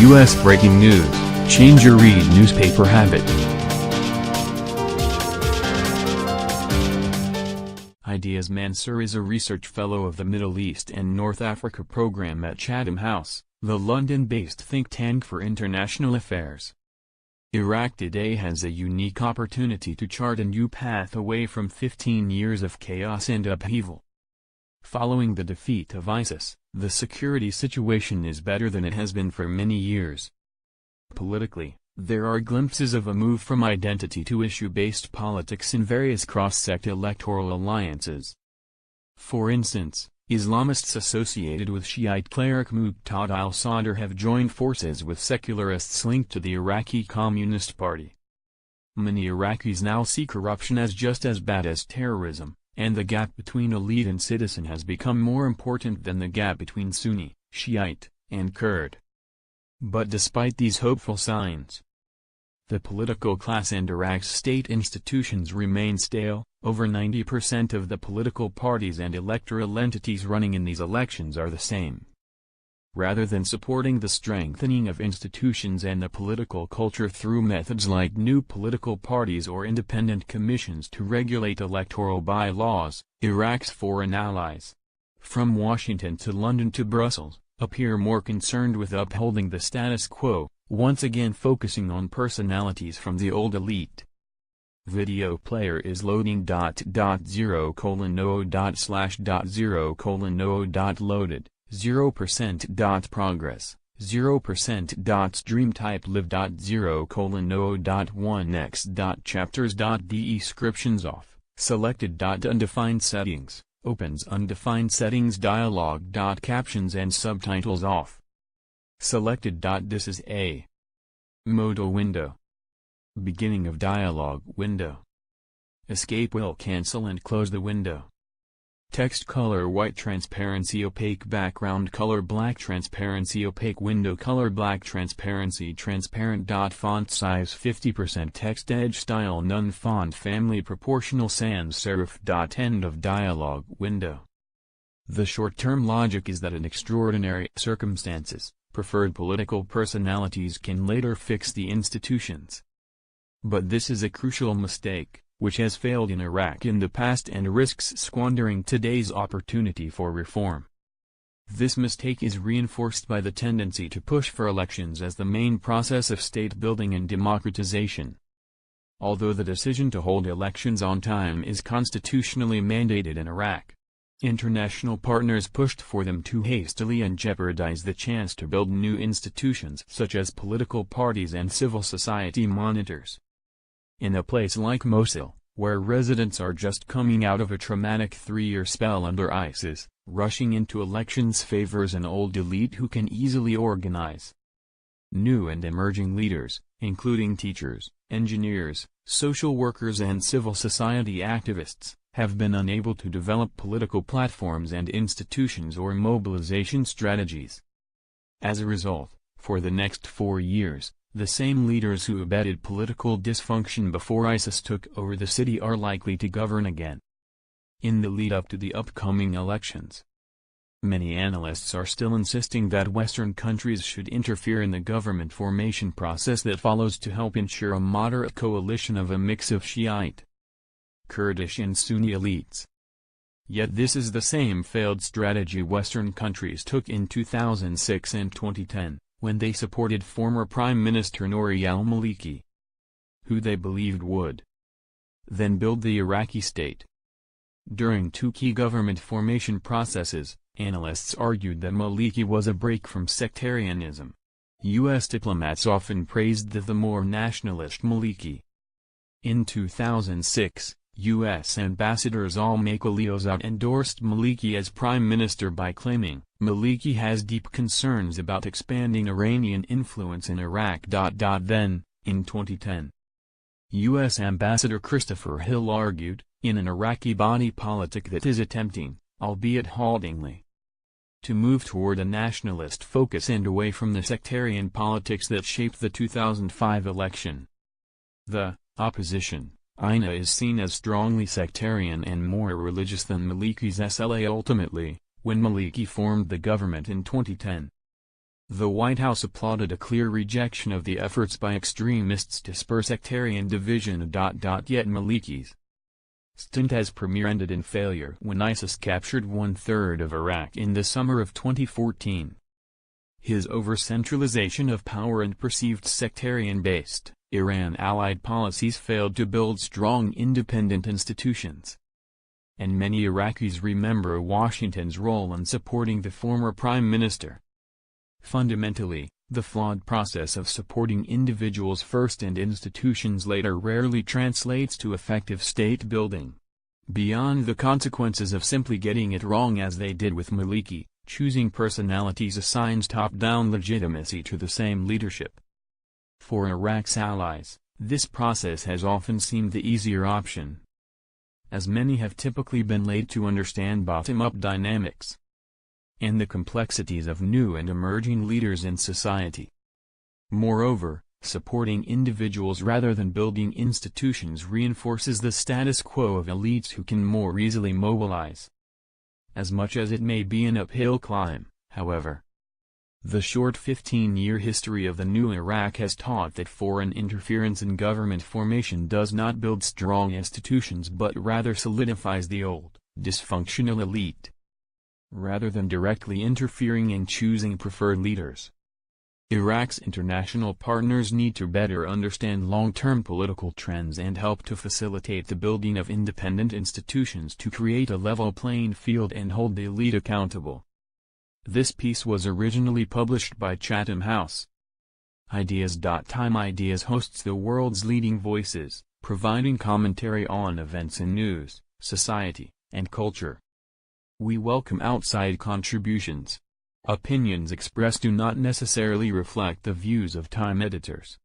U.S. breaking news, change your read newspaper habit. Ideas. Mansour is a research fellow of the Middle East and North Africa program at Chatham House, the London-based think tank for international affairs. Iraq today has a unique opportunity to chart a new path away from 15 years of chaos and upheaval. Following the defeat of ISIS, the security situation is better than it has been for many years. Politically, there are glimpses of a move from identity to issue-based politics in various cross-sect electoral alliances. For instance, Islamists associated with Shi'ite cleric Muqtada al-Sadr have joined forces with secularists linked to the Iraqi Communist Party. Many Iraqis now see corruption as just as bad as terrorism, and the gap between elite and citizen has become more important than the gap between Sunni, Shi'ite, and Kurd. But despite these hopeful signs, the political class and Iraq's state institutions remain stale. Over 90% of the political parties and electoral entities running in these elections are the same. Rather than supporting the strengthening of institutions and the political culture through methods like new political parties or independent commissions to regulate electoral bylaws, Iraq's foreign allies, from Washington to London to Brussels, appear more concerned with upholding the status quo, once again focusing on personalities from the old elite. Video player is loading. 0:no/0:no.loaded, 0% progress, 0% stream type live. 0:no.1x. Descriptions off, selected. Undefined settings, opens undefined settings dialog. Captions and subtitles off, selected. This is a modal window. Beginning of dialog window. Escape will cancel and close the window. Text color white transparency opaque background color black transparency opaque window color black transparency transparent. Font size 50% text edge style none font family proportional sans serif. End of dialog window. The short-term logic is that in extraordinary circumstances, preferred political personalities can later fix the institutions. But this is a crucial mistake, which has failed in Iraq in the past and risks squandering today's opportunity for reform. This mistake is reinforced by the tendency to push for elections as the main process of state building and democratization. Although the decision to hold elections on time is constitutionally mandated in Iraq, international partners pushed for them too hastily and jeopardized the chance to build new institutions such as political parties and civil society monitors. In a place like Mosul, where residents are just coming out of a traumatic 3-year spell under ISIS, rushing into elections favors an old elite who can easily organize. New and emerging leaders, including teachers, engineers, social workers and civil society activists, have been unable to develop political platforms and institutions or mobilization strategies. As a result, for the next 4 years, the same leaders who abetted political dysfunction before ISIS took over the city are likely to govern again. In the lead-up to the upcoming elections, many analysts are still insisting that Western countries should interfere in the government formation process that follows to help ensure a moderate coalition of a mix of Shiite, Kurdish and Sunni elites. Yet this is the same failed strategy Western countries took in 2006 and 2010. When they supported former Prime Minister Nouri al-Maliki, who they believed would then build the Iraqi state. During two key government formation processes, analysts argued that Maliki was a break from sectarianism. U.S. diplomats often praised the more nationalist Maliki. In 2006, U.S. Ambassador al-Makaliozad endorsed Maliki as prime minister by claiming, "Maliki has deep concerns about expanding Iranian influence in Iraq." Then, in 2010, U.S. Ambassador Christopher Hill argued, in an Iraqi body politic that is attempting, albeit haltingly, to move toward a nationalist focus and away from the sectarian politics that shaped the 2005 election. The opposition, INA, is seen as strongly sectarian and more religious than Maliki's SLA. Ultimately, when Maliki formed the government in 2010, The White House applauded a clear rejection of the efforts by extremists to spur sectarian division. Yet Maliki's stint as premier ended in failure when ISIS captured one-third of Iraq in the summer of 2014. His over-centralization of power and perceived sectarian-based, Iran-allied policies failed to build strong independent institutions. And many Iraqis remember Washington's role in supporting the former prime minister. Fundamentally, the flawed process of supporting individuals first and institutions later rarely translates to effective state building. Beyond the consequences of simply getting it wrong as they did with Maliki, choosing personalities assigns top-down legitimacy to the same leadership. For Iraq's allies, this process has often seemed the easier option, as many have typically been laid to understand bottom-up dynamics and the complexities of new and emerging leaders in society. Moreover, supporting individuals rather than building institutions reinforces the status quo of elites who can more easily mobilize. As much as it may be an uphill climb, however, the short 15-year history of the new Iraq has taught that foreign interference in government formation does not build strong institutions but rather solidifies the old, dysfunctional elite, rather than directly interfering and choosing preferred leaders. Iraq's international partners need to better understand long-term political trends and help to facilitate the building of independent institutions to create a level playing field and hold the elite accountable. This piece was originally published by Chatham House. Ideas.Time Ideas hosts the world's leading voices, providing commentary on events in news, society, and culture. We welcome outside contributions. Opinions expressed do not necessarily reflect the views of Time editors.